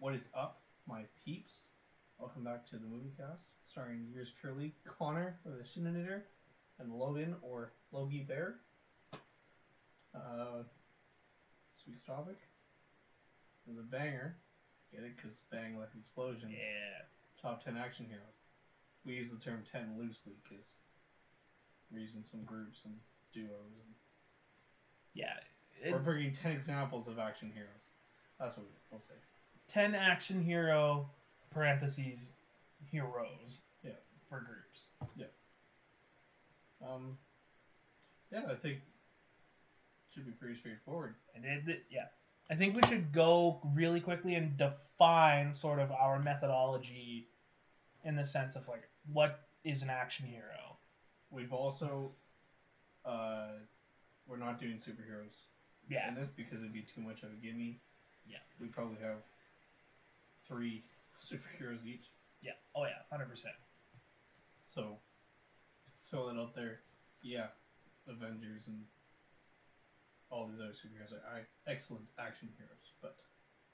What is up, my peeps? Welcome back to the Moviecast, starring yours truly, Connor, the Shininator, and Logan, or Logie Bear. This week's topic is a banger. Get it? Because bang like explosions. Yeah. Top 10 action heroes. We use the term 10 loosely because we're using some groups and duos. We're bringing 10 examples of action heroes. That's what we'll say. 10 action hero, parentheses, heroes. Yeah. For groups. Yeah. I think it should be pretty straightforward. I think we should go really quickly and define sort of our methodology in the sense of, like, what is an action hero? We've also, we're not doing superheroes in this because it'd be too much of a gimme. Yeah. We probably have 3 superheroes each. Yeah. Oh, yeah. 100%. So, throw that out there. Yeah. Avengers and all these other superheroes are excellent action heroes, but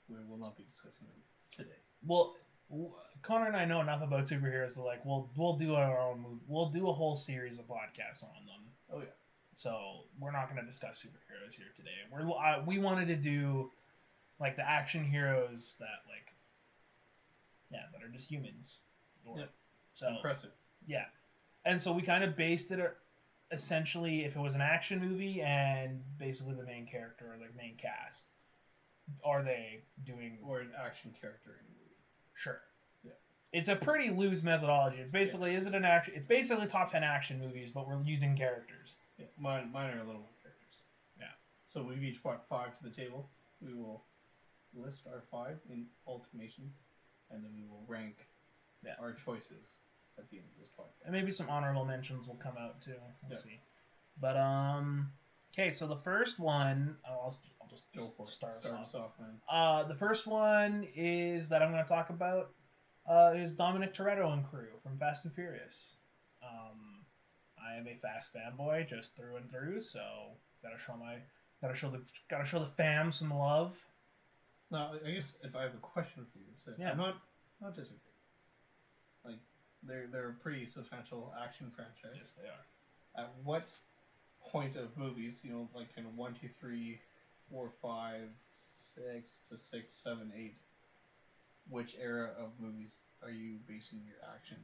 we will not be discussing them today. Well, Connor and I know enough about superheroes that, like, we'll do our own movie. We'll do a whole series of podcasts on them. Oh, yeah. So, we're not going to discuss superheroes here today. We wanted to do, like, the action heroes that, like, that are just humans. So impressive. Yeah. And so we kind of based it essentially if it was an action movie and basically the main character or the main cast. Are they doing... Or an action character in a movie. Sure. Yeah. It's a pretty loose methodology. It's basically, is it an action... It's basically top 10 action movies, but we're using characters. Yeah. Mine are a little more characters. Yeah. So we've each brought 5 to the table. We will list our 5 in alternation, and then we will rank our choices at the end of this podcast. And maybe some honorable mentions will come out too. We'll see. But okay. So the first one, I'll just go for start us off, man. The first one is that I'm going to talk about is Dominic Toretto and crew from Fast and Furious. I am a Fast fanboy just through and through, so gotta show the fam some love. Now, I guess if I have a question for you, so I'm not disagreeing. Like, they're a pretty substantial action franchise. Yes, they are. At what point of movies, like in 1, 2, 3, 4, 5, 6 to 6, 7, 8, which era of movies are you basing your action?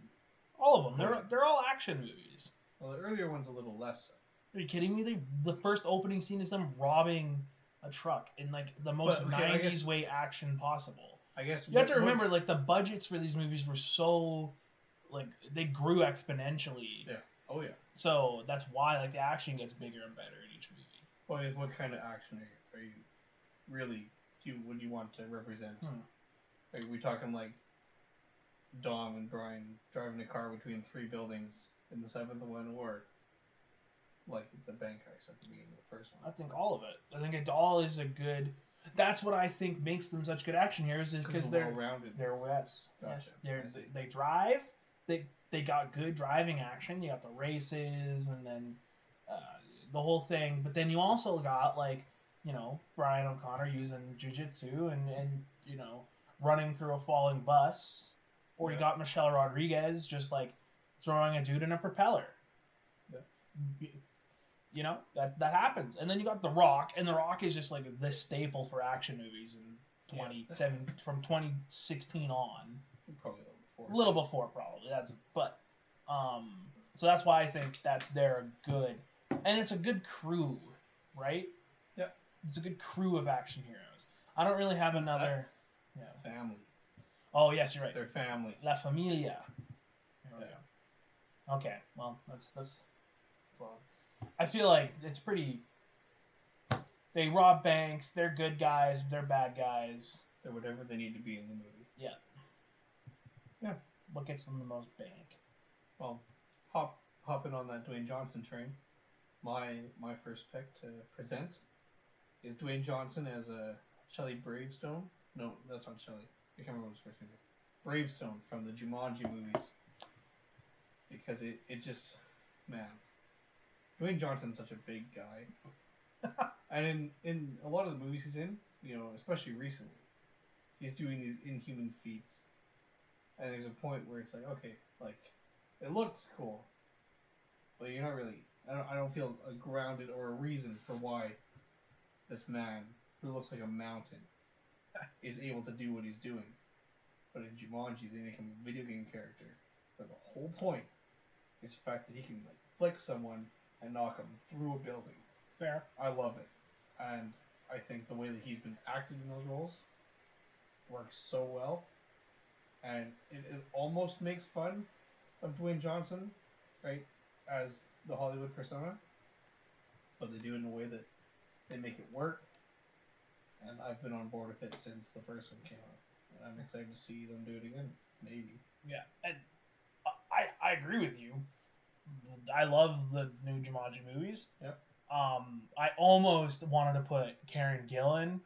All of them. They're all action movies. Well, the earlier one's a little less so. Are you kidding me? The first opening scene is them robbing a truck in, like, the most 90s way action possible. I guess you have to remember, like, the budgets for these movies were so, like, they grew exponentially. Yeah. Oh, yeah. So that's why, like, the action gets bigger and better in each movie. Well, what kind of action are you really, what do you want to represent? Are we talking, like, Dom and Brian driving a car between 3 buildings in the 7th one, or like the bank heist at the beginning of the first one? I think all of it. I think it all is a good... That's what I think makes them such good action heroes, is because they're well-rounded. They drive. They got good driving action. You got the races, and then the whole thing. But then you also got, like, Brian O'Connor using jiu-jitsu and running through a falling bus. Or you got Michelle Rodriguez just, like, throwing a dude in a propeller. Yeah. That happens. And then you got The Rock, and The Rock is just, like, the staple for action movies in from 2016 on. Probably a little before, probably. So that's why I think that they're good. And it's a good crew, right? Yeah. It's a good crew of action heroes. I don't really have another... Family. Oh, yes, you're right. They're family. La Familia. Okay, well, that's all. I feel like it's pretty... They rob banks, they're good guys, they're bad guys. They're whatever they need to be in the movie. Yeah. Yeah. What gets them the most bank? Well, hopping on that Dwayne Johnson train, my first pick to present is Dwayne Johnson as a Shelley Bravestone. No, that's not Shelley. I can't remember what his first name is. Bravestone from the Jumanji movies. Because it just... Man. Dwayne Johnson's such a big guy. And in a lot of the movies he's in, especially recently, he's doing these inhuman feats, and there's a point where it's like, okay, like it looks cool, but you're not really. I don't feel a grounded or a reason for why this man who looks like a mountain is able to do what he's doing. But in Jumanji, they make him a video game character. But the whole point is the fact that he can like flick someone and knock them through a building. Fair. I love it, and I think the way that he's been acted in those roles works so well, and it almost makes fun of Dwayne Johnson, right, as the Hollywood persona, but they do it in a way that they make it work, and I've been on board with it since the first one came out, and I'm excited to see them do it again, maybe. Yeah, and I agree with you. I love the new Jumanji movies. Yep. I almost wanted to put Karen Gillan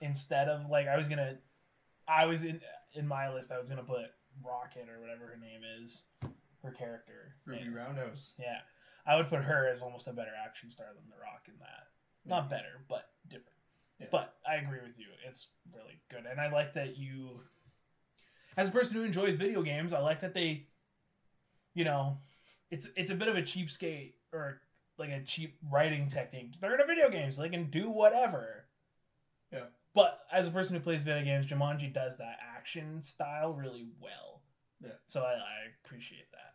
instead of like I was in my list. I was gonna put Rocket or whatever her name is, her character. Ruby Roundhouse. Yeah, I would put her as almost a better action star than The Rock in that. Maybe. Not better, but different. Yeah. But I agree with you. It's really good, and I like that you, as a person who enjoys video games, I like that they, it's a bit of a cheapskate or like a cheap writing technique. They're in a video game, so they can do whatever. Yeah. But as a person who plays video games, Jumanji does that action style really well. Yeah. So I appreciate that.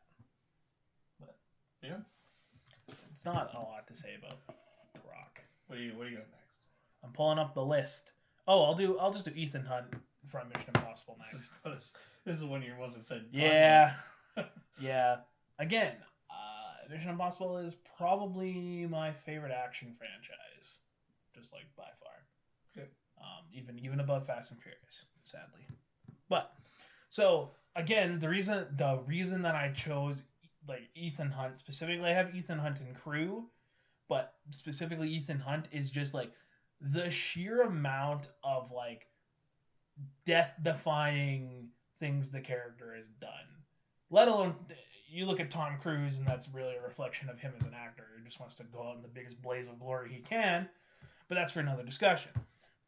But yeah, it's not a lot to say about The Rock. What do you got next? I'm pulling up the list. Oh, I'll just do Ethan Hunt from Mission Impossible next. This is one of your most excited. Yeah. Yeah. Again, Mission Impossible is probably my favorite action franchise, just like by far. Okay. Even above Fast and Furious, sadly. But so again, the reason that I chose like Ethan Hunt specifically, I have Ethan Hunt and crew, but specifically Ethan Hunt is just like the sheer amount of like death-defying things the character has done. Let alone you look at Tom Cruise, and that's really a reflection of him as an actor who just wants to go out in the biggest blaze of glory he can. But that's for another discussion.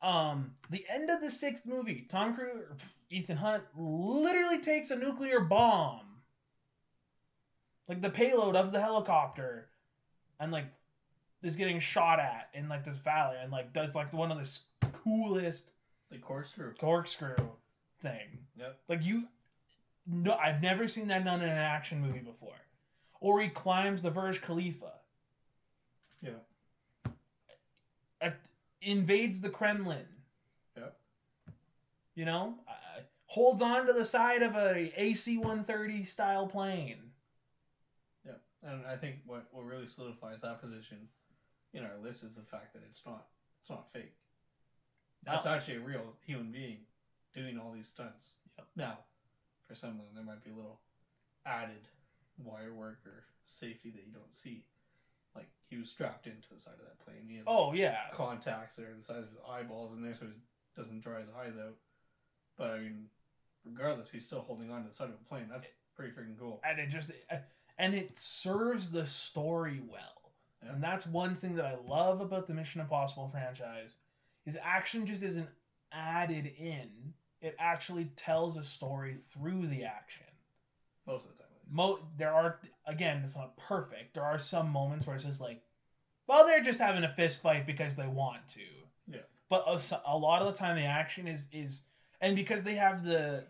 The end of the sixth movie, Ethan Hunt literally takes a nuclear bomb, like the payload of the helicopter, and like is getting shot at in like this valley, and like does like one of the coolest the corkscrew thing. Yep. Like no, I've never seen that done in an action movie before. Or he climbs the Burj Khalifa. Yeah. Invades the Kremlin. Yep. Holds on to the side of a AC-130 style plane. Yeah, and I think what really solidifies that position in our list is the fact that it's not fake. That's actually a real human being doing all these stunts. Yep. Now, for some of them, there might be a little added wire work or safety that you don't see. Like, he was strapped into the side of that plane. He has contacts that are the size of his eyeballs in there so he doesn't dry his eyes out. But, I mean, regardless, he's still holding on to the side of the plane. That's pretty freaking cool. And it serves the story well. Yeah. And that's one thing that I love about the Mission Impossible franchise is action just isn't added in. It actually tells a story through the action. Most of the time. There are, again, it's not perfect. There are some moments where it's just like, well, they're just having a fist fight because they want to. Yeah. But a lot of the time the action is and because they have the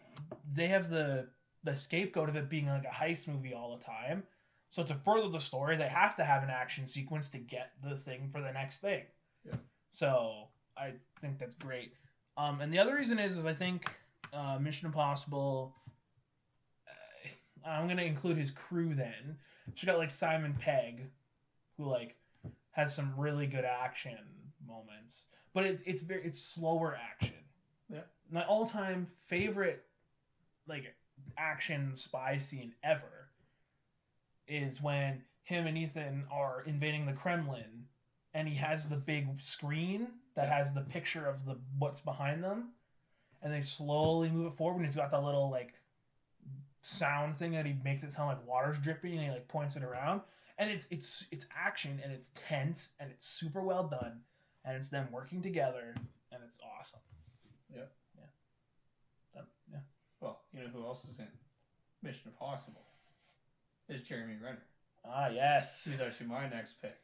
scapegoat of it being like a heist movie all the time. So to further the story, they have to have an action sequence to get the thing for the next thing. Yeah. So I think that's great. And the other reason is I think Mission Impossible. I'm gonna include his crew then. She got like Simon Pegg, who like has some really good action moments, but it's slower action. Yeah. My all-time favorite like action spy scene ever is when him and Ethan are invading the Kremlin, and he has the big screen that has the picture of what's behind them, and they slowly move it forward, and he's got that little like sound thing that he makes it sound like water's dripping, and he like points it around, and it's action, and it's tense, and it's super well done, and it's them working together, and it's awesome. Yeah. else is in Mission Impossible is Jeremy Renner. Ah, yes. He's actually my next pick.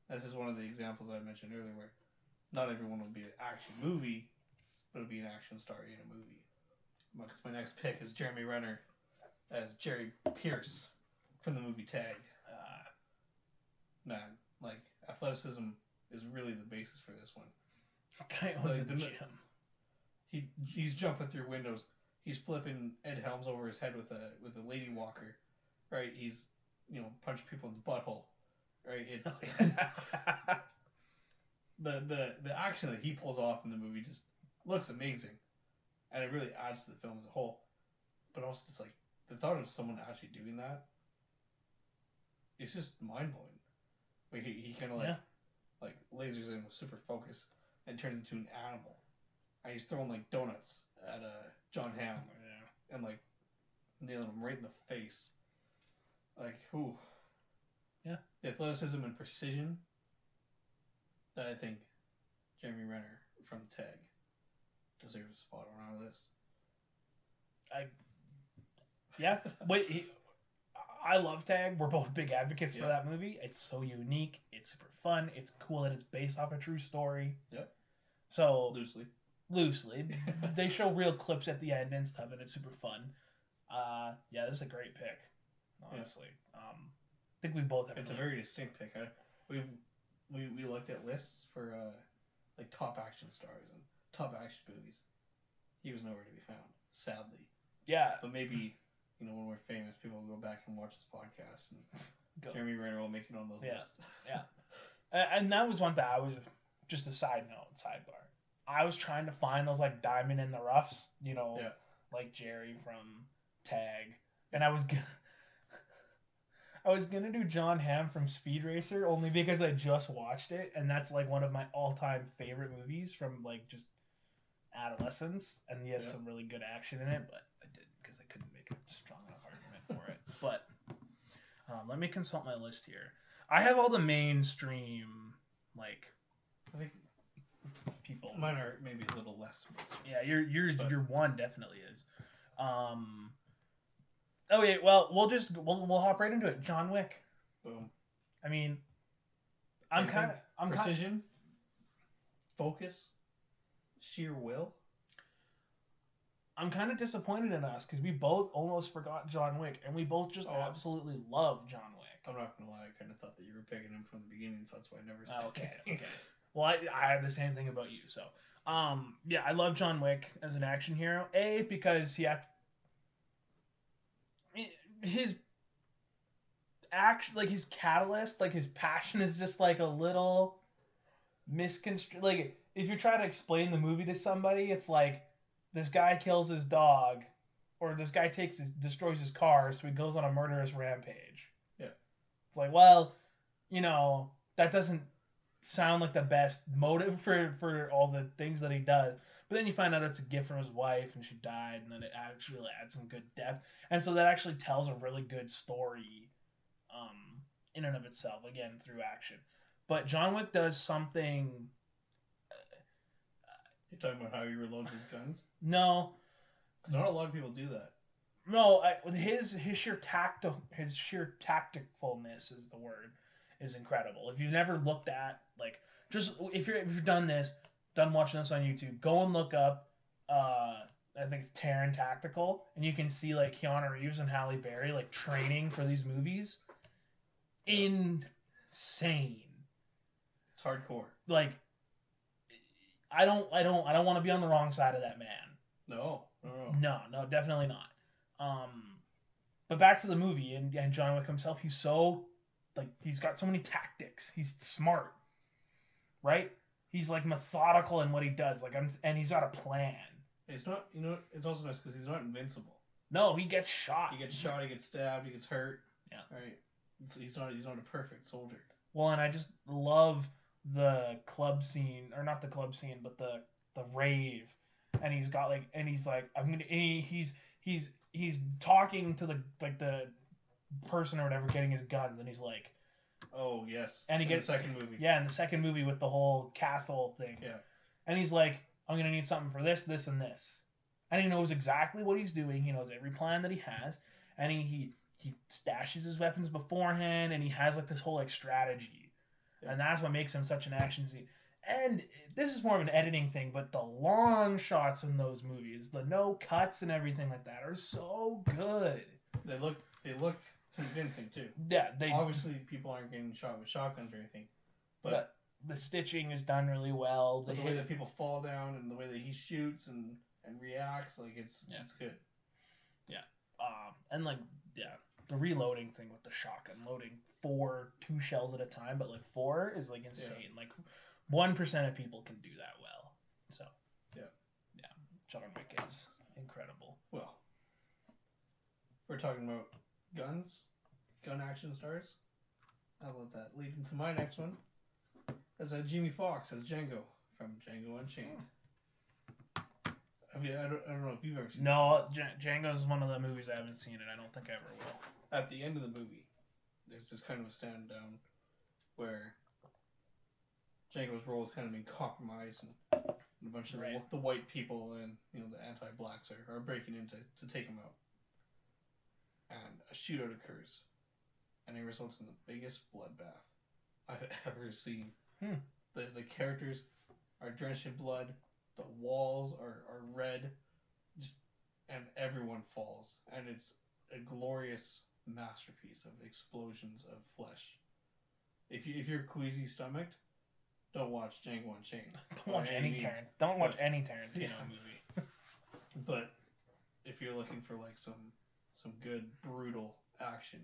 This is one of the examples I mentioned earlier where not everyone will be an action movie, but it'll be an action star in a movie. Because my next pick is Jeremy Renner as Jerry Pierce from the movie Tag. Man, like, athleticism is really the basis for this one. Guy owns a gym. He's jumping through windows. He's flipping Ed Helms over his head with a lady walker, right? He's punching people in the butthole, right? It's the action that he pulls off in the movie just looks amazing, and it really adds to the film as a whole. But also, it's like the thought of someone actually doing that, it's just mind blowing. Like he kind of like lasers in with super focus and turns into an animal, and he's throwing like donuts at John Hamm, and like nailing him right in the face. Like, who? Yeah. The athleticism and precision that I think Jeremy Renner from Tag deserves a spot on our list. I love Tag. We're both big advocates for that movie. It's so unique. It's super fun. It's cool that it's based off a true story. Yep. So loosely. They show real clips at the end and stuff, and it's super fun. This is a great pick. Honestly, I think we both have. It's a very distinct pick. We looked at lists for like top action stars and top action movies. He was nowhere to be found, sadly. Yeah, but maybe when we're famous, people will go back and watch this podcast, and Jeremy Renner will make it on those lists. Yeah, and that was one thing. I was just a sidebar. I was trying to find those like diamond in the roughs, like Jerry from Tag, and I was gonna do John Hamm from Speed Racer only because I just watched it, and that's like one of my all-time favorite movies from like just adolescence, and he has some really good action in it, but I didn't because I couldn't make a strong enough argument for it. But let me consult my list here. I have all the mainstream I think people. Mine are maybe a little less. Yeah, your one definitely is. Okay, well, we'll hop right into it. John Wick. Boom. I mean, I'm precision, focus, sheer will. I'm kind of disappointed in us because we both almost forgot John Wick, and we both just absolutely love John Wick. I'm not gonna lie, I kind of thought that you were picking him from the beginning, so that's why I never said. Okay. Well, I have the same thing about you. So, I love John Wick as an action hero. Because his action, like his catalyst, like his passion is just like a little misconstrued. Like if you try to explain the movie to somebody, it's like this guy kills his dog, or this guy destroys his car, so he goes on a murderous rampage. Yeah, it's like, well, that doesn't sound like the best motive for all the things that he does. But then you find out it's a gift from his wife and she died, and then it actually adds some good depth. And so that actually tells a really good story in and of itself, again, through action. But John Wick does something... You're talking about how he reloads his guns? No. Because not a lot of people do that. No, his sheer tactfulness is the word, is incredible. If you've never looked at, just if you've done watching this on YouTube, go and look up I think it's Terran Tactical, and you can see Keanu Reeves and Halle Berry training for these movies. Insane. It's hardcore. I don't want to be on the wrong side of that man. No, definitely not. But back to the movie and John Wick himself, he's so he's got so many tactics. He's smart, right? He's methodical in what he does. And he's got a plan. It's not, it's also nice because he's not invincible. No, he gets shot. He gets stabbed, he gets hurt. Yeah. Right. So he's not a perfect soldier. Well, and I just love the club scene, or not the club scene, but the rave. And he's got he's talking to the person or whatever getting his guns, and he's like, oh yes. And he gets the second movie. Yeah, in the second movie with the whole castle thing. Yeah. And he's like, I'm gonna need something for this, this, and this. and he knows exactly what he's doing. He knows every plan that he has, and he stashes his weapons beforehand, and he has like this whole like strategy, and that's what makes him such an action scene. And this is more of an editing thing, but the long shots in those movies, the no cuts and everything like that, are so good. They look convincing too. Yeah, obviously people aren't getting shot with shotguns or anything, but the stitching is done really well. The way that people fall down and the way that he shoots and reacts, like it's good. Yeah, and like the reloading thing with the shotgun, loading 2 shells at a time, but like 4 is like insane. Yeah. Like 1% of people can do that well. So yeah, John Wick is incredible. Well, we're talking about gun action stars. I'll let that lead into my next one. That's Jamie Foxx as Django from Django Unchained. I don't know if you've ever seen it. No, Django is one of the movies I haven't seen, and I don't think I ever will. At the end of the movie, there's this kind of a stand down where Django's role has kind of been compromised, and a bunch of the white people and the anti-blacks are breaking in to take him out. And a shootout occurs, and it results in the biggest bloodbath I've ever seen. The characters are drenched in blood. The walls are red, and everyone falls, and it's a glorious masterpiece of explosions of flesh. If you're queasy stomached, don't watch Django Unchained. Don't watch any Tarantino movie. But if you're looking for like some good brutal action,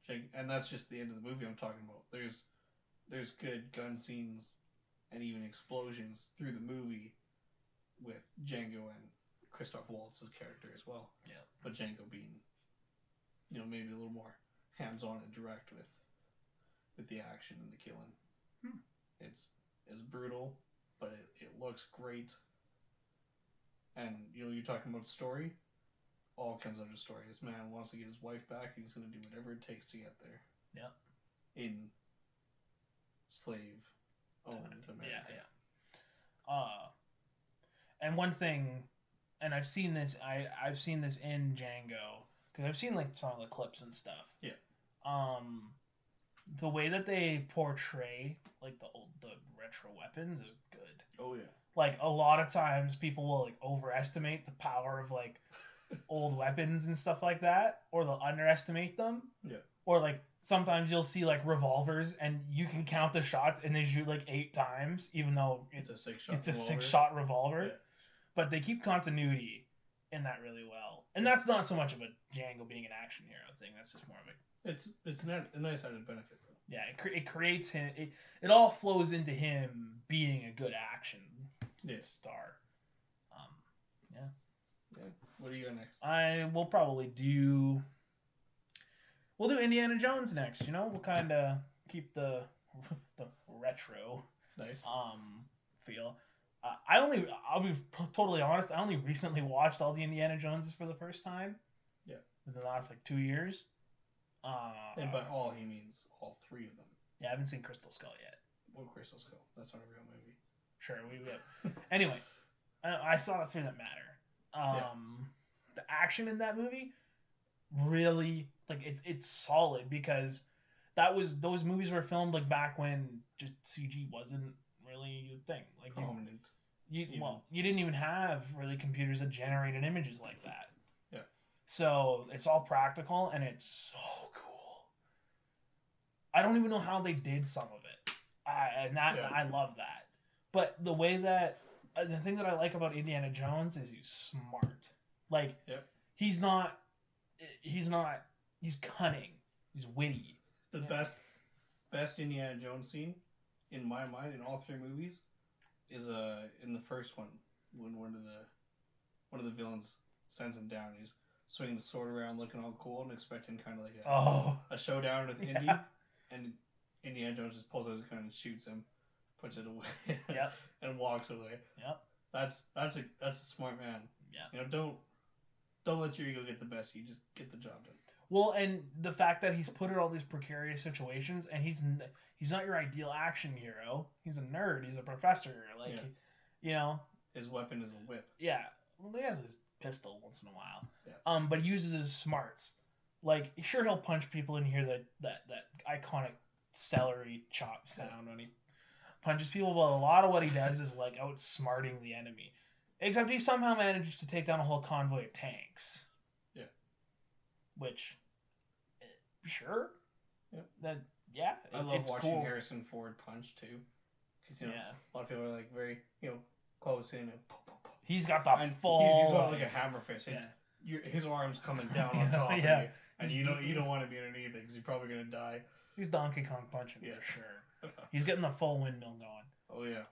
and that's just the end of the movie I'm talking about. There's good gun scenes and even explosions through the movie with Django and Christoph Waltz's character as well. Yeah. But Django being, maybe a little more hands-on and direct with the action and the killing. It's brutal, but it looks great. And you're talking about story. All comes out of story. This man wants to get his wife back, and he's going to do whatever it takes to get there. Yeah. In slave-owned America. Yeah. And one thing, and I've seen this. I've seen this in Django because I've seen like some of the clips and stuff. Yeah. The way that they portray like the retro weapons is good. Oh yeah. Like a lot of times people will like overestimate the power of like old weapons and stuff like that, or they'll underestimate them. Yeah. Or like sometimes you'll see like revolvers and you can count the shots and they shoot like 8 times, even though it's a 6-shot revolver. Yeah. But they keep continuity in that really well, and that's not so much of a Django being an action hero thing. That's just more of a it's a nice added benefit though. Yeah, it creates him. It all flows into him being a good action star. Yeah. Yeah. What do you got next? I will probably do. We'll do Indiana Jones next. We'll kind of keep the retro feel. I'll be totally honest. I only recently watched all the Indiana Joneses for the first time. Yeah. Within the last like 2 years. And by all he means all 3 of them. Yeah, I haven't seen Crystal Skull yet. Well, Crystal Skull. That's not a real movie. Sure, we will. Anyway, I saw the 3 that matter. The action in that movie really like it's solid because those movies were filmed like back when just CG wasn't really a thing. Like prominent. You didn't even have really computers that generated images like that. Yeah. So it's all practical and it's so cool. I don't even know how they did some of it. I love that. But the way that the thing that I like about Indiana Jones is he's smart. Like he's cunning. He's witty. The best Indiana Jones scene in my mind in all 3 movies is in the first one when one of the villains sends him down. He's swinging the sword around, looking all cool, and expecting kind of like a showdown with Indy, and Indiana Jones just pulls out his gun and shoots him, puts it away, and walks away. Yep. That's a smart man. Yeah. Don't let your ego get the best of you. Just get the job done. Well, and the fact that he's put in all these precarious situations, and he's not your ideal action hero. He's a nerd. He's a professor. Like, his weapon is a whip. Yeah, he has his pistol once in a while. Yeah. But he uses his smarts. Like, sure, he'll punch people and hear that iconic celery chop sound when he punches people, but a lot of what he does is like outsmarting the enemy. Except he somehow manages to take down a whole convoy of tanks. Yeah. Which, sure. Yeah. I love watching cool. Harrison Ford punch too, because a lot of people are like very close in. And he's got the full. He's got like a hammer fist. His arms coming down on top of you, and you don't want to be underneath it because you're probably gonna die. He's Donkey Kong punching for sure. He's getting the full windmill going. Oh yeah.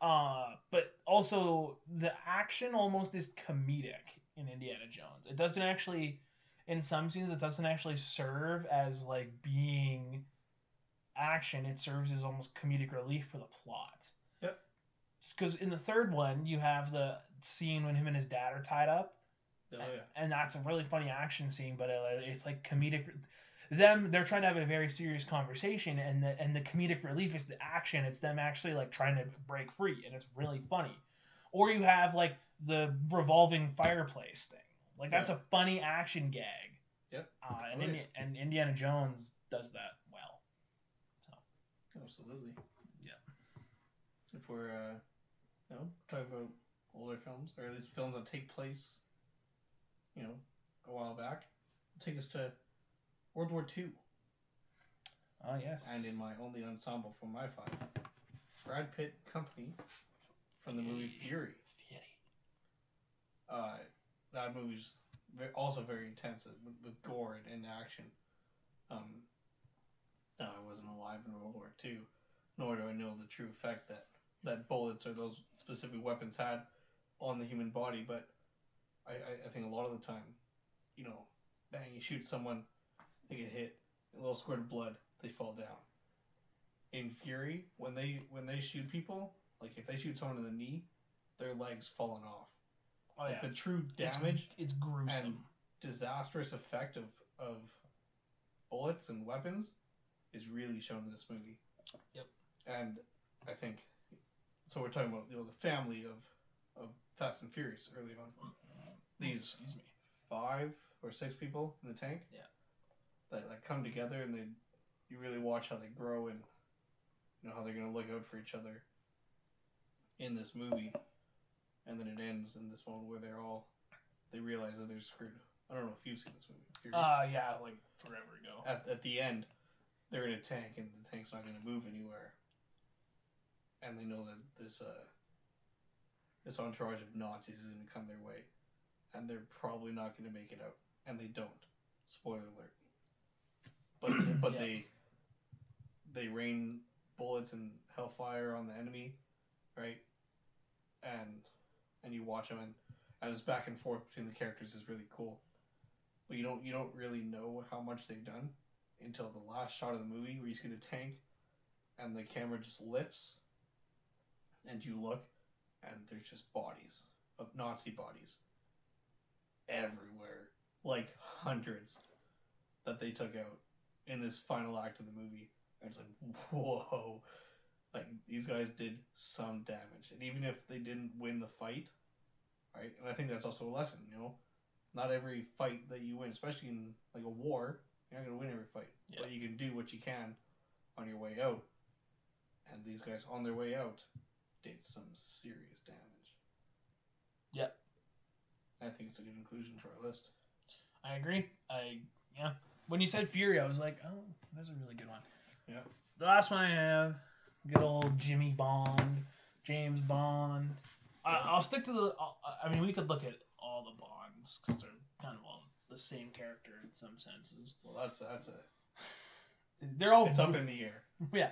But also the action almost is comedic in Indiana Jones. It doesn't actually, in some scenes, it doesn't actually serve as like being action. It serves as almost comedic relief for the plot. Yep. Because in the third one, you have the scene when him and his dad are tied up. Oh yeah. And that's a really funny action scene, but it's like comedic. They're trying to have a very serious conversation, and the comedic relief is the action. It's them actually like trying to break free, and it's really funny. Or you have like the revolving fireplace thing. Like that's a funny action gag. Yep. And Indiana Jones does that well. So. Absolutely. Yeah. If we're talking about older films, or at least films that take place, a while back, take us to World War II. Oh, yes. And in my only ensemble for my five, Brad Pitt Company from the movie Fury. That movie's also very intense with gore and action. I wasn't alive in World War II, nor do I know the true effect that bullets or those specific weapons had on the human body, but I think a lot of the time, bang, you shoot someone, they get hit, a little squirt of blood, they fall down. In Fury, when they shoot people, like if they shoot someone in the knee, their legs falling off. Oh, yeah. The true damage it's gruesome and disastrous effect of bullets and weapons is really shown in this movie. Yep. And I think so. We're talking about the family of Fast and Furious early on. These 5 or 6 people in the tank. Yeah. That come together, and you really watch how they grow and how they're gonna look out for each other in this movie. And then it ends in this one where they realize that they're screwed. I don't know if you've seen this movie. Yeah, like forever ago. At the end, they're in a tank, and the tank's not going to move anywhere. And they know that this entourage of Nazis is going to come their way, and they're probably not going to make it out, and they don't. Spoiler alert. But they rain bullets and hellfire on the enemy, right? And you watch them, and this back and forth between the characters is really cool. But you don't really know how much they've done until the last shot of the movie where you see the tank, and the camera just lifts, and you look, and there's just bodies of Nazi bodies everywhere, like hundreds that they took out in this final act of the movie. And it's like, whoa. Like, these guys did some damage. And even if they didn't win the fight, right? And I think that's also a lesson, Not every fight that you win, especially in, like, a war, you're not going to win every fight. Yeah. But you can do what you can on your way out. And these guys, on their way out, did some serious damage. Yep. I think it's a good inclusion for our list. I agree. Yeah. When you said Fury, I was like, oh, that's a really good one. Yeah. The last one I have, good old James Bond. I'll stick to we could look at all the Bonds because they're kind of all the same character in some senses. Well, that's they're all. It's up in the air. Yeah.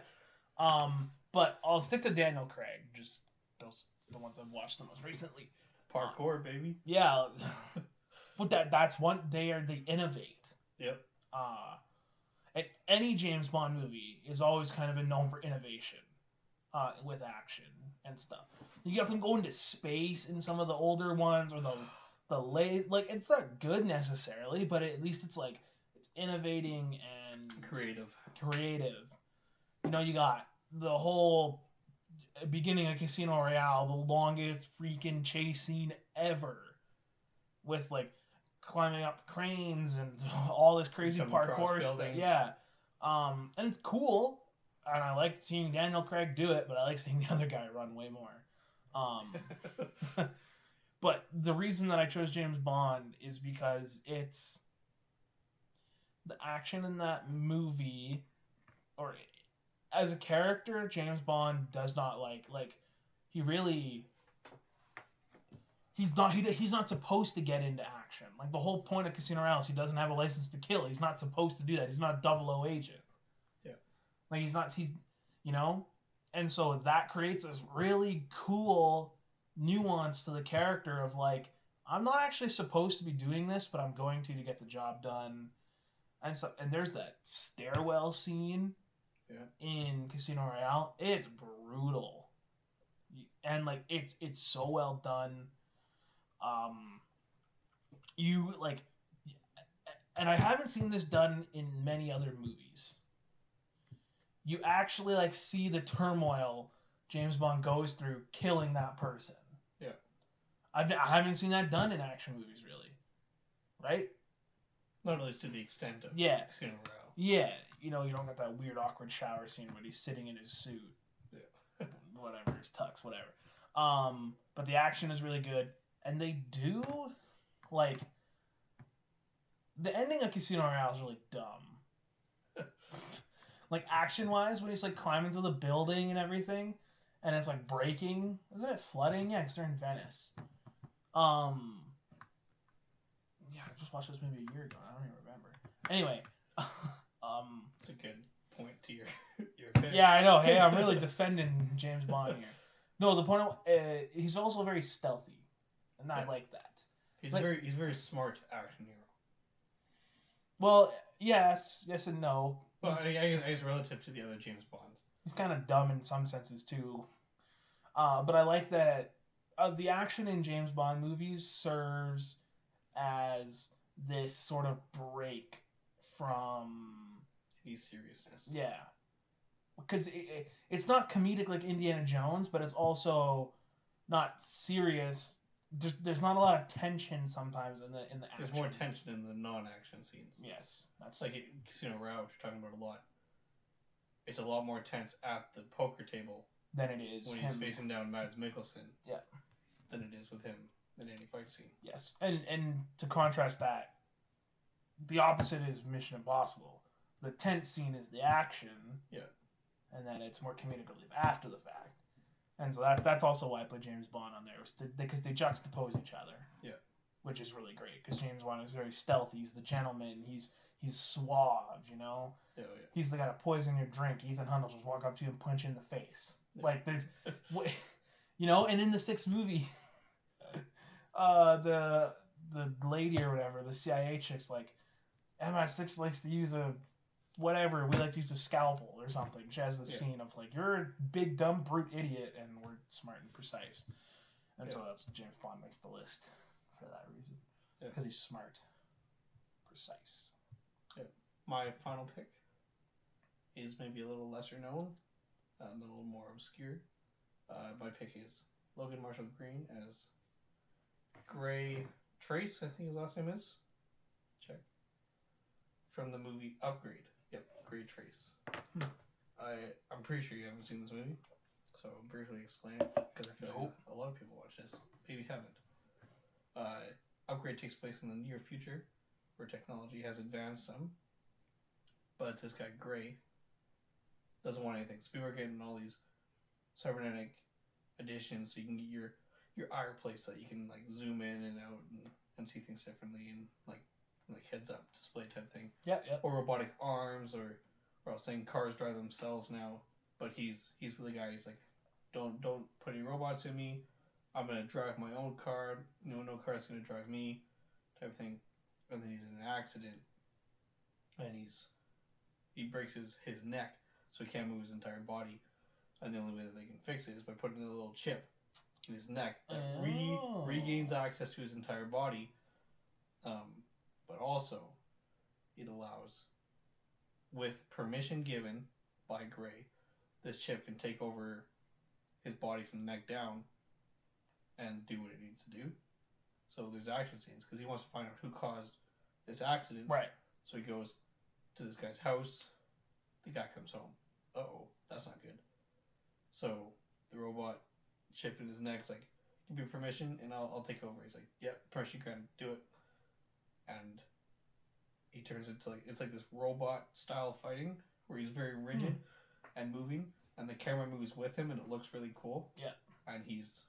But I'll stick to Daniel Craig. Just those the ones I've watched the most recently. Parkour, baby. Yeah. But that's one. They innovate. Yep. And any James Bond movie is always kind of been known for innovation, with action and stuff. You got them going to space in some of the older ones, or the late, like, it's not good necessarily, but at least it's like it's innovating and creative. You got the whole beginning of Casino Royale, the longest freaking chase scene ever. with like climbing up cranes and all this crazy parkour stuff. Yeah, and it's cool, and I like seeing Daniel Craig do it, but I like seeing the other guy run way more. But the reason that I chose James Bond is because it's the action in that movie, or as a character, James Bond does not like he really he's not supposed to get into action. Like the whole point of Casino Royale is he doesn't have a license to kill. He's not supposed to do that. He's not a 00 agent. Yeah. Like he's and so that creates this really cool nuance to the character of like I'm not actually supposed to be doing this, but I'm going to get the job done. And there's that stairwell scene in Casino Royale. It's brutal. And like it's so well done. You like, and I haven't seen this done in many other movies. You actually like see the turmoil James Bond goes through killing that person. Yeah, I haven't seen that done in action movies, really. Right? Not at least to the extent of Casino Royale. Yeah, you don't get that weird awkward shower scene when he's sitting in his suit. Yeah. Whatever, his tux, whatever. But the action is really good, and they do like the ending of Casino Royale is really dumb. Like action wise, when he's like climbing through the building and everything, and it's like breaking. Isn't it flooding? Yeah, because they're in Venice. Yeah, I just watched this movie a year ago. I don't even remember. Anyway, it's a good point to your pick. Yeah, I know. Hey, I'm really defending James Bond here. No, the point he's also very stealthy, and I like that. He's very smart action hero. Well, yes and no. Well, he's relative to the other James Bonds. He's kind of dumb in some senses too. But I like that the action in James Bond movies serves as this sort of break from any seriousness. Yeah. Because it's not comedic like Indiana Jones, but it's also not serious. There's not a lot of tension sometimes in the action. There's more tension in the non-action scenes. Yes, that's like Casino Royale, which you're talking about a lot. It's a lot more tense at the poker table than it is when he's facing down Mads Mikkelsen. Yeah, than it is with him in any fight scene. Yes, and to contrast that, the opposite is Mission Impossible. The tense scene is the action. Yeah. And then it's more comedic relief after the fact. And so that's also why I put James Bond on there, because they juxtapose each other. Yeah. Which is really great, because James Bond is very stealthy. He's the gentleman. He's suave, Oh, yeah. He's the guy to poison your drink. Ethan Hunt will just walk up to you and punch you in the face. Yeah. Like, there's... and in the sixth movie, the lady or whatever, the CIA chick's like, MI6 likes to use a... whatever, we like to use a scalpel or something. She has the scene of like, you're a big dumb brute idiot, and we're smart and precise. And so that's James Bond makes the list for that reason. Because he's smart. Precise. Yeah. My final pick is maybe a little lesser known, a little more obscure. My pick is Logan Marshall Green as Gray Trace, I think his last name is. Check. From the movie Upgrade. Yep, Gray Trace. I'm pretty sure you haven't seen this movie, so I'll briefly explain it, because I feel like a lot of people watch this. Maybe haven't. Upgrade takes place in the near future, where technology has advanced some, but this guy Gray doesn't want anything. So people are getting all these cybernetic additions, so you can get your eye replaced, so that you can like zoom in and out and see things differently, and like heads up display type thing. Yeah. Or robotic arms, or I was saying cars drive themselves now, but he's the guy. He's like, don't put any robots in me. I'm gonna drive my own car. No car's gonna drive me, type of thing. And then he's in an accident, and he breaks his neck, so he can't move his entire body. And the only way that they can fix it is by putting a little chip in his neck that regains access to his entire body. But also, it allows, with permission given by Gray, this chip can take over his body from the neck down and do what it needs to do. So there's action scenes because he wants to find out who caused this accident. Right. So he goes to this guy's house. The guy comes home. Uh-oh, that's not good. So the robot chip in his neck's like, give me permission and I'll take over. He's like, yep, permission, you can do it. And he turns into like, it's like this robot style fighting where he's very rigid and moving, and the camera moves with him, and it looks really cool. Yeah. And it's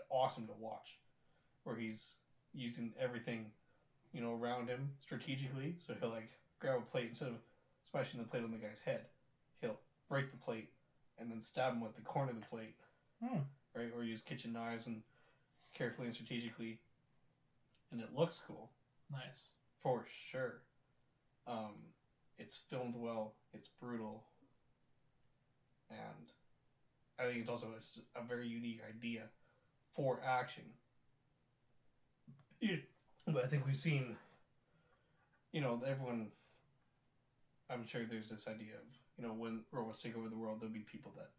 awesome to watch, where he's using everything, around him strategically. So he'll like grab a plate instead of smashing the plate on the guy's head, he'll break the plate and then stab him with the corner of the plate, right? Or use kitchen knives and carefully and strategically, and it looks cool. Nice. For sure. It's filmed well. It's brutal. And I think it's also a very unique idea for action. But I think we've seen, everyone, I'm sure there's this idea of, when robots take over the world, there'll be people that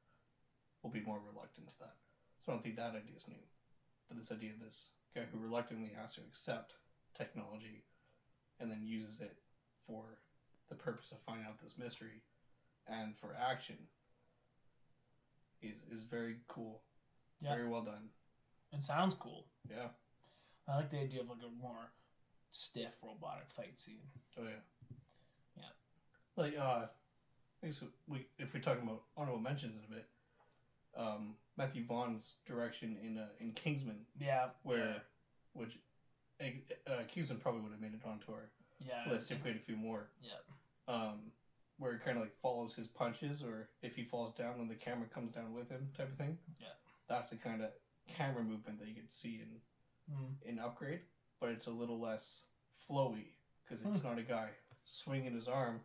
will be more reluctant to that. So I don't think that idea is new. But this idea of this guy who reluctantly has to accept technology and then uses it for the purpose of finding out this mystery and for action is very cool. Yeah. Very well done. It sounds cool. Yeah. I like the idea of like a more stiff robotic fight scene. Oh yeah. Yeah. Like if we're talking about honorable mentions in a bit, Matthew Vaughn's direction in Kingsman. Yeah. Which Kingsman probably would have made it onto our list if we had a few more. Yeah. Where it kind of like follows his punches, or if he falls down, then the camera comes down with him, type of thing. Yeah. That's the kind of camera movement that you could see in Upgrade, but it's a little less flowy because it's not a guy swinging his arm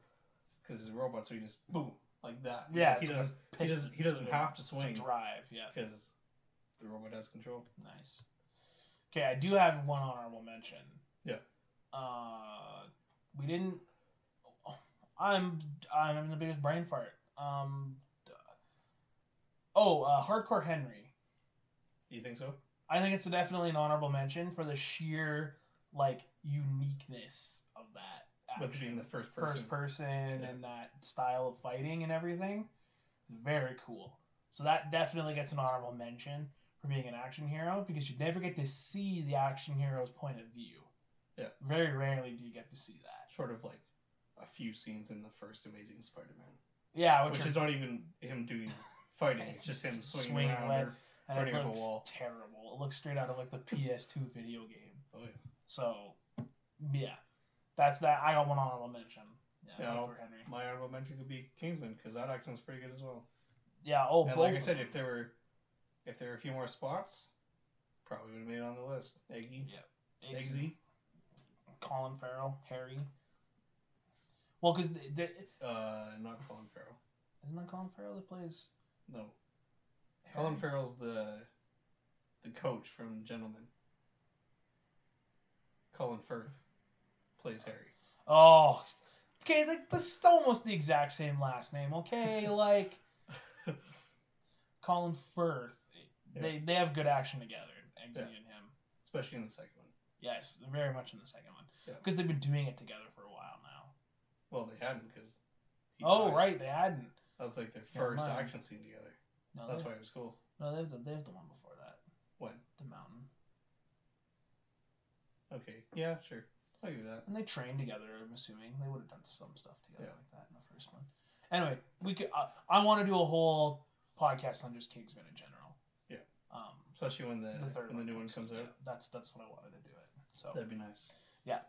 because he's a robot, so he just boom like that. Yeah. He doesn't have to swing. It's a drive. Yeah. Because the robot has control. Nice. Okay, I do have one honorable mention. Yeah. We didn't. I'm having the biggest brain fart. Hardcore Henry. Do you think so? I think it's definitely an honorable mention for the sheer uniqueness of that. With being the first person and that style of fighting and everything. Very cool. So that definitely gets an honorable mention for being an action hero, because you never get to see the action hero's point of view. Yeah. Very rarely do you get to see that. Short of like a few scenes in the first Amazing Spider-Man. Yeah, which is not even him doing fighting. It's just him swinging around or running up a wall. Terrible. It looks straight out of like the PS2 video game. Oh yeah. So, yeah, that's that. I got one honorable mention. Yeah, Henry. My honorable mention could be Kingsman, because that action's pretty good as well. Yeah. And like I said, if there were a few more spots, probably would have made it on the list. Eggy. Yeah. Eggsy. Colin Farrell. Harry. Well, because not Colin Farrell. Isn't that Colin Farrell that plays? No. Harry? Colin Farrell's the coach from Gentlemen. Colin Firth plays Harry. Oh, okay. That's almost the exact same last name. Okay, like Colin Firth. Yeah. They have good action together. Eggsy and him, especially in the second one. Yes, very much in the second one. Yeah. Because they've been doing it together for a while now. Well, they hadn't, because. Right, they hadn't. That was like their first action scene together. No, that's why it was cool. No, they have the one before that. When? The mountain. Okay. Yeah, sure. I'll give you that. And they trained together. I'm assuming they would have done some stuff together like that in the first one. Anyway, we could. I want to do a whole podcast on just Kingsman in general. Yeah. Especially when the new one comes out. That's what I wanted to do it. So that'd be nice. Yeah.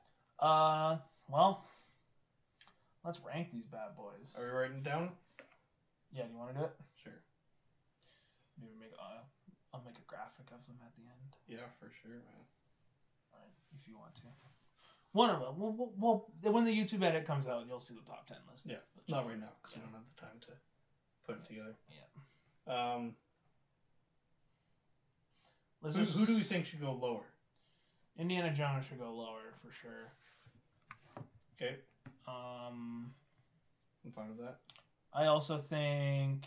Well, let's rank these bad boys. Are we writing it down? Yeah. Do you want to do it? Sure. Maybe I'll make a graphic of them at the end. Yeah, for sure, man. All right, if you want to. One of them. We'll when the YouTube edit comes out, you'll see the top 10 list. Yeah. Not right now, because we don't have the time to put it together. Yeah. Who do we think should go lower? Indiana Jones should go lower for sure. Okay. I'm fine with that. I also think.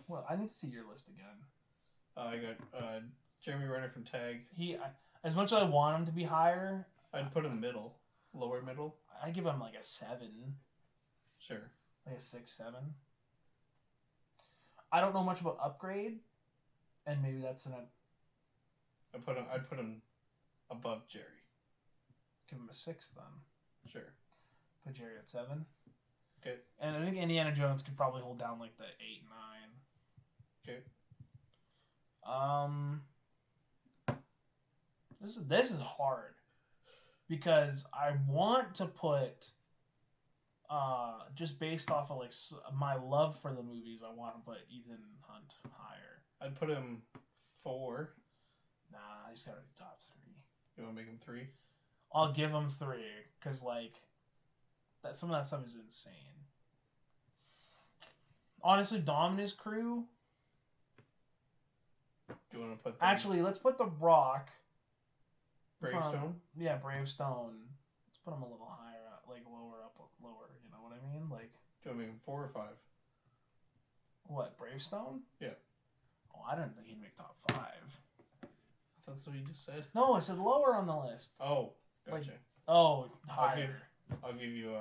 Well, I need to see your list again. I got Jeremy Renner from Tag. As much as I want him to be higher, I'd put him middle, lower middle. I give him like a 7. Sure. Like a 6, 7. I don't know much about Upgrade, and maybe that's I'd put him above Jerry. Give him a 6 then. Sure. Put Jerry at 7. Okay. And I think Indiana Jones could probably hold down like the 8, 9. Okay. This is hard because I want to put just based off of like my love for the movies, I want to put Ethan Hunt higher. I'd put him 4. Nah, he's got to be top 3. You want to make him 3? I'll give him 3 because like some of that stuff is insane. Honestly, Dominus Crew. Do you want to put? Actually, let's put The Rock. Bravestone. Yeah, Bravestone. Let's put him a little higher, like lower. You know what I mean? Like. Do you want to make him 4 or 5? What, Bravestone? Yeah. Oh, I didn't think he'd make top 5. That's what you just said. No, I said lower on the list. Oh, gotcha. Higher. I'll give you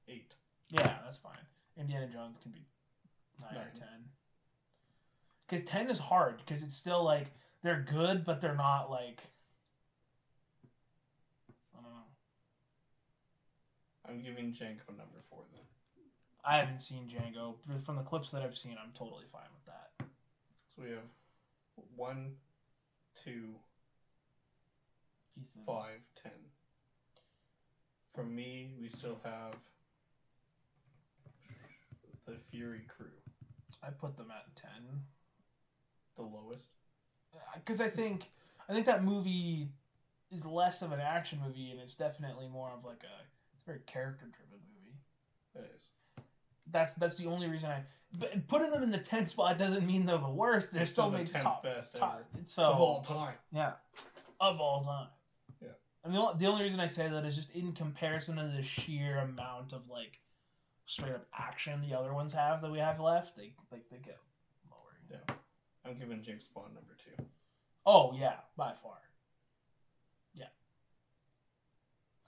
8. Yeah, that's fine. Indiana Jones can be 9 or 10. Because 10 is hard, because it's still like, they're good, but they're not like, I don't know. I'm giving Django number 4 then. I haven't seen Django. From the clips that I've seen, I'm totally fine with that. So we have 1, 2, Ethan. 5, 10. From me, we still have the Fury Crew. I put them at 10. The lowest? Because I think that movie is less of an action movie, and it's definitely more of like it's a very character-driven movie. It is. That's the only reason but putting them in the 10th spot doesn't mean they're the worst. They're still maybe the 10th top best top, ever. So, of all time. Yeah, of all time. Yeah. And the only reason I say that is just in comparison to the sheer amount of like straight up action the other ones have that we have left. They get lower. Yeah. I'm giving James Bond number 2. Oh yeah, by far. Yeah.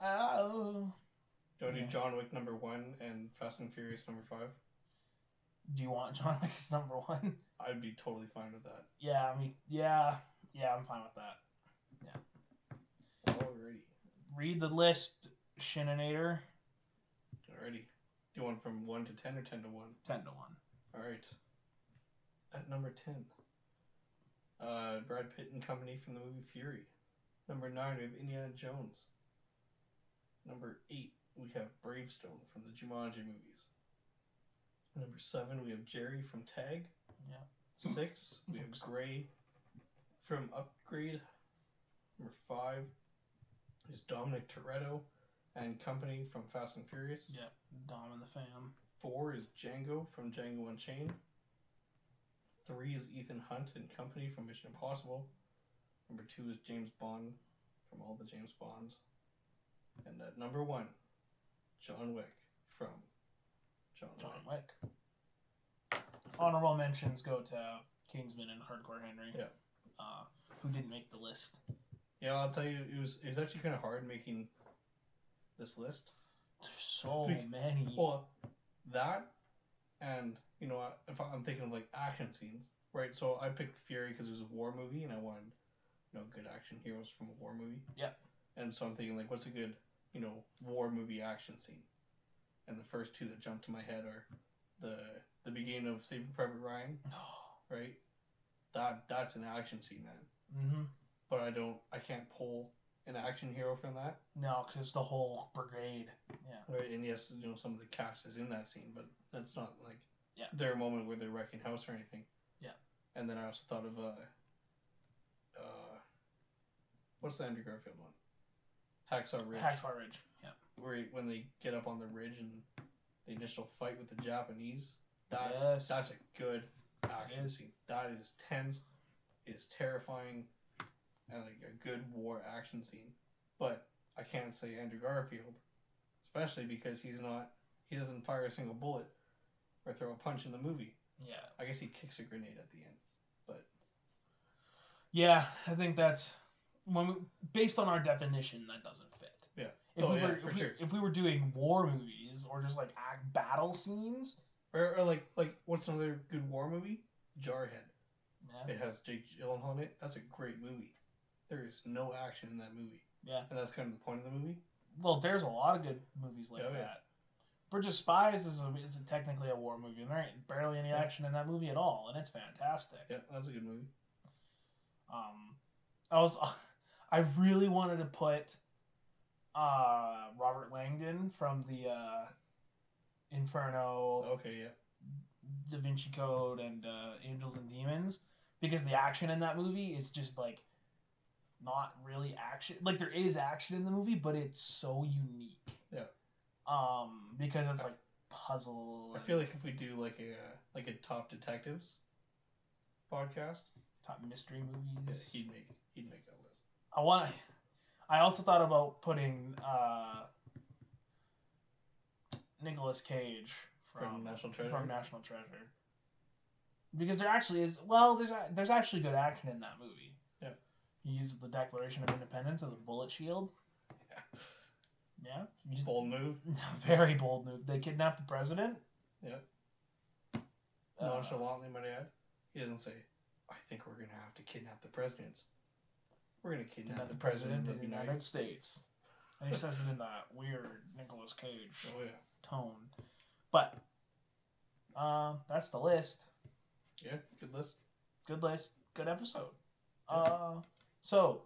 Oh. Do you want to do John Wick number 1 and Fast and Furious number 5? Do you want John Wick as number 1? I'd be totally fine with that. Yeah, I mean, yeah, I'm fine with that. Yeah. Alrighty. Read the list, Shinanator. Alrighty. Do you want from 1 to 10 or 10 to 1? 10 to 1. Alright. At number 10, Brad Pitt and company from the movie Fury. Number 9, we have Indiana Jones. Number 8, we have Bravestone from the Jumanji movies. Number 7, we have Jerry from Tag. Yeah. 6, we have Gray from Upgrade. Number 5 is Dominic Toretto and company from Fast and Furious. Yeah, Dom and the fam. 4 is Django from Django Unchained. 3 is Ethan Hunt and company from Mission Impossible. Number 2 is James Bond from all the James Bonds. And at number 1, John Wick from John Wick. Honorable mentions go to Kingsman and Hardcore Henry. Yeah. Who didn't make the list. Yeah, I'll tell you, it was actually kind of hard making this list. There's so many. Well, that, and, you know, if I'm thinking of, like, action scenes, right? So I picked Fury because it was a war movie, and I wanted, you know, good action heroes from a war movie. Yeah. And so I'm thinking, like, what's a good, you know, war movie action scene? And the first 2 that jump to my head are the beginning of Saving Private Ryan, right? That's an action scene, man. Mm-hmm. But I can't pull an action hero from that. No, because the whole brigade. Yeah. Right, and yes, you know, some of the cast is in that scene, but that's not like their moment where they're wrecking house or anything. Yeah. And then I also thought of what's the Andrew Garfield one? Hacksaw Ridge. Hacksaw Ridge. Yeah. Where when they get up on the ridge and the initial fight with the Japanese, that's a good action scene. That is tense. It is terrifying. And like a good war action scene. But I can't say Andrew Garfield, especially because he doesn't fire a single bullet or throw a punch in the movie. Yeah. I guess he kicks a grenade at the end. But Yeah, I think that's based on our definition, that doesn't fit. Yeah. If we were doing war movies or just like battle scenes, or like what's another good war movie? Jarhead. Yeah. It has Jake Gyllenhaal in it. That's a great movie. There is no action in that movie. Yeah. And that's kind of the point of the movie. Well, there's a lot of good movies like that. Yeah. Bridge of Spies is technically a war movie, and there ain't barely any action in that movie at all, and it's fantastic. Yeah, that's a good movie. I really wanted to put Robert Langdon from the Inferno. Okay, yeah. Da Vinci Code and Angels and Demons, because the action in that movie is just like not really action. Like there is action in the movie, but it's so unique. Yeah. Because it's like puzzle. I feel like if we do like a top detectives podcast, top mystery movies, yeah, he'd make that list. I also thought about putting Nicolas Cage from National Treasure. Because there actually is there's actually good action in that movie. Yeah. He uses the Declaration of Independence as a bullet shield. Yeah. Bold move. Very bold move. They kidnapped the president. Yeah. Nonchalantly, might I add. He doesn't say, I think we're going to have to kidnap the presidents. We're going to kidnap the president of the United States. And he says it in that weird Nicolas Cage tone. But that's the list. Yeah, good list. Good list. Good episode. Yeah. So,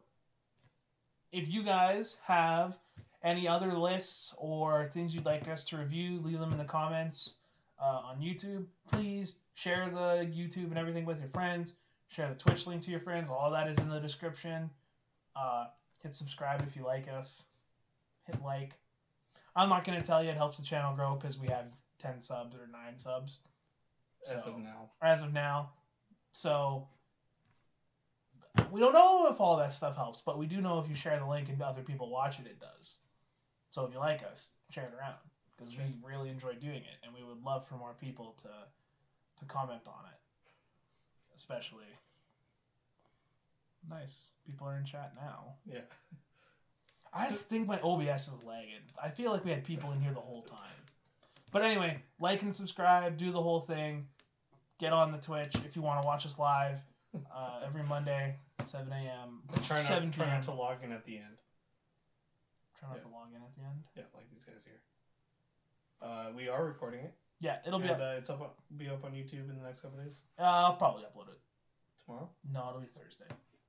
if you guys have any other lists or things you'd like us to review, leave them in the comments on YouTube. Please share the YouTube and everything with your friends. Share the Twitch link to your friends. All that is in the description. Hit subscribe if you like us. Hit like. I'm not going to tell you it helps the channel grow because we have 10 subs or 9 subs. As of now. So, we don't know if all that stuff helps, but we do know if you share the link and other people watch it, it does. So if you like us, share it around because we really enjoy doing it, and we would love for more people to comment on it. Especially, nice people are in chat now. Yeah. I just think my OBS is lagging. I feel like we had people in here the whole time. But anyway, like and subscribe, do the whole thing. Get on the Twitch if you want to watch us live every Monday, 7 a.m. Try not to log in at the end. Try not to log in at the end? Yeah, like these guys here. We are recording it. Yeah, it'll be up. It's be up on YouTube in the next couple days? I'll probably upload it. Tomorrow? No, it'll be Thursday.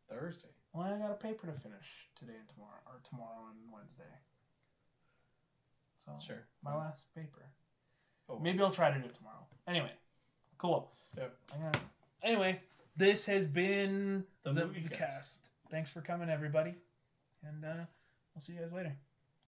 Thursday? Well, I got a paper to finish today and tomorrow, or tomorrow and Wednesday. So, sure. My last paper. Oh. Maybe I'll try to do it tomorrow. Anyway, cool. Yep. Anyway, this has been the Moviecast. Thanks for coming, everybody. And we'll see you guys later.